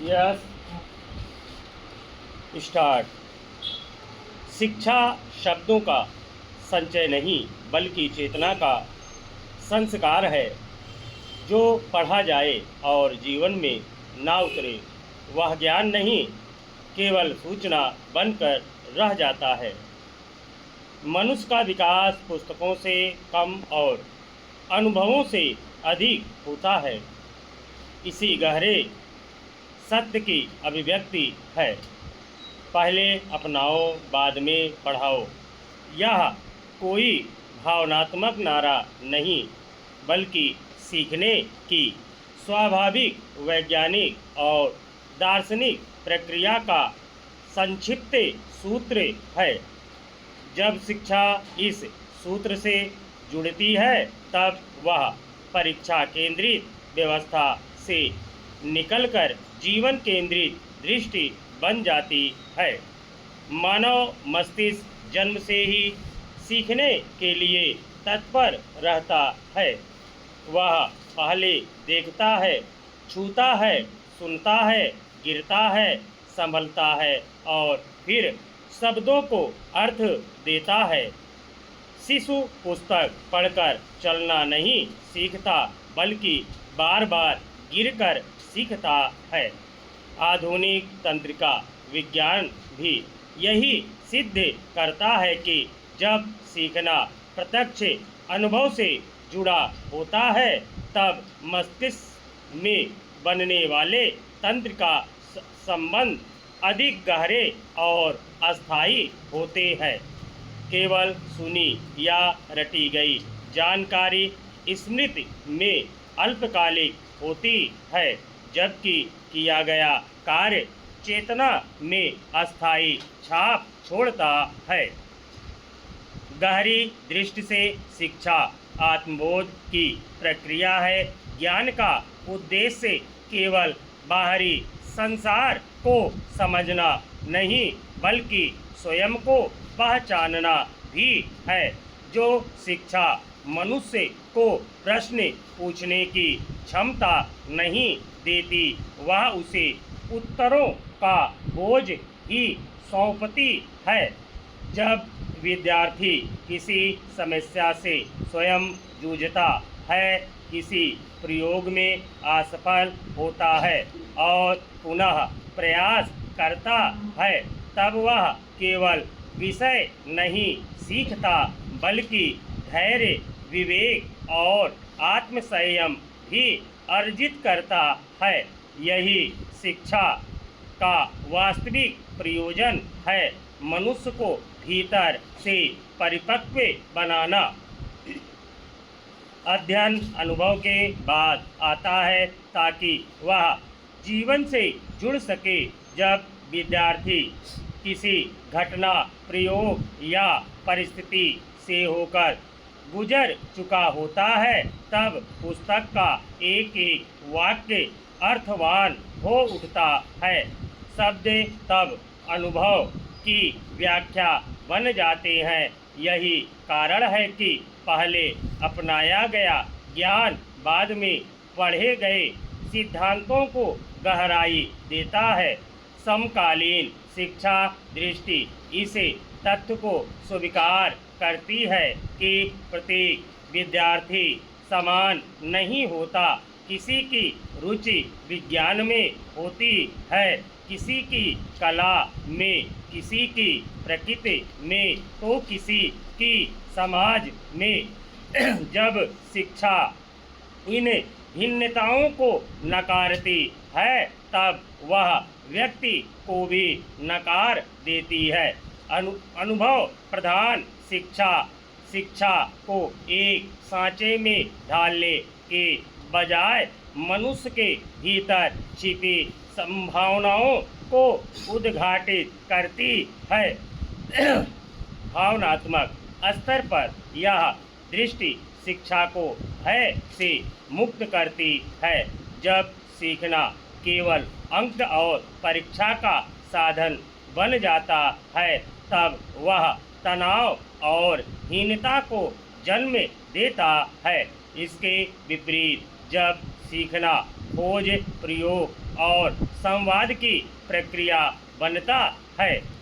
Yes start. शिक्षा शब्दों का संचय नहीं बल्कि चेतना का संस्कार है। जो पढ़ा जाए और जीवन में ना उतरे वह ज्ञान नहीं, केवल सूचना बनकर रह जाता है। मनुष्य का विकास पुस्तकों से कम और अनुभवों से अधिक होता है। इसी गहरे सत्य की अभिव्यक्ति है। पहले अपनाओ बाद में पढ़ाओ, यह कोई भावनात्मक नारा नहीं बल्कि सीखने की स्वाभाविक वैज्ञानिक और दार्शनिक प्रक्रिया का संक्षिप्त सूत्र है। जब शिक्षा इस सूत्र से जुड़ती है तब वह परीक्षा केंद्रित व्यवस्था से निकलकर जीवन केंद्रित दृष्टि बन जाती है। मानव मस्तिष्क जन्म से ही सीखने के लिए तत्पर रहता है। वह पहले देखता है, छूता है, सुनता है, गिरता है, संभलता है और फिर शब्दों को अर्थ देता है। शिशु पुस्तक पढ़कर चलना नहीं सीखता बल्कि बार बार गिरकर सीखता है। आधुनिक तंत्रिका विज्ञान भी यही सिद्ध करता है कि जब सीखना प्रत्यक्ष अनुभव से जुड़ा होता है तब मस्तिष्क में बनने वाले तंत्र का संबंध अधिक गहरे और अस्थायी होते हैं। केवल सुनी या रटी गई जानकारी स्मृति में अल्पकालिक होती है, जबकि किया गया कार्य चेतना में अस्थायी छाप छोड़ता है। गहरी दृष्टि से शिक्षा आत्मबोध की प्रक्रिया है। ज्ञान का उद्देश्य केवल बाहरी संसार को समझना नहीं बल्कि स्वयं को पहचानना भी है। जो शिक्षा मनुष्य को प्रश्न पूछने की क्षमता नहीं देती वह उसे उत्तरों का बोझ ही सौंपती है। जब विद्यार्थी किसी समस्या से स्वयं जूझता है, किसी प्रयोग में असफल होता है और पुनः प्रयास करता है, तब वह केवल विषय नहीं सीखता बल्कि धैर्य, विवेक और आत्मसंयम भी अर्जित करता है। यही शिक्षा का वास्तविक प्रयोजन है, मनुष्य को भीतर से परिपक्व बनाना। अध्ययन अनुभव के बाद आता है ताकि वह जीवन से जुड़ सके। जब विद्यार्थी किसी घटना, प्रयोग या परिस्थिति से होकर गुजर चुका होता है तब पुस्तक का एक एक वाक्य अर्थवान हो उठता है। शब्द तब अनुभव की व्याख्या बन जाते हैं। यही कारण है कि पहले अपनाया गया ज्ञान बाद में पढ़े गए सिद्धांतों को गहराई देता है। समकालीन शिक्षा दृष्टि इसे तथ्य को स्वीकार करती है कि प्रत्येक विद्यार्थी समान नहीं होता। किसी की रुचि विज्ञान में होती है, किसी की कला में, किसी की प्रकृति में तो किसी की समाज में। जब शिक्षा इन भिन्नताओं को नकारती है तब वह व्यक्ति को भी नकार देती है। अनुभव प्रधान शिक्षा को एक सांचे में ढालने के बजाय मनुष्य के भीतर छिपी संभावनाओं को उद्घाटित करती है। भावनात्मक स्तर पर यह दृष्टि शिक्षा को भय से मुक्त करती है। जब सीखना केवल अंक और परीक्षा का साधन बन जाता है तब वह तनाव और हीनता को जन्म देता है। इसके विपरीत जब सीखना खोज, प्रयोग और संवाद की प्रक्रिया बनता है।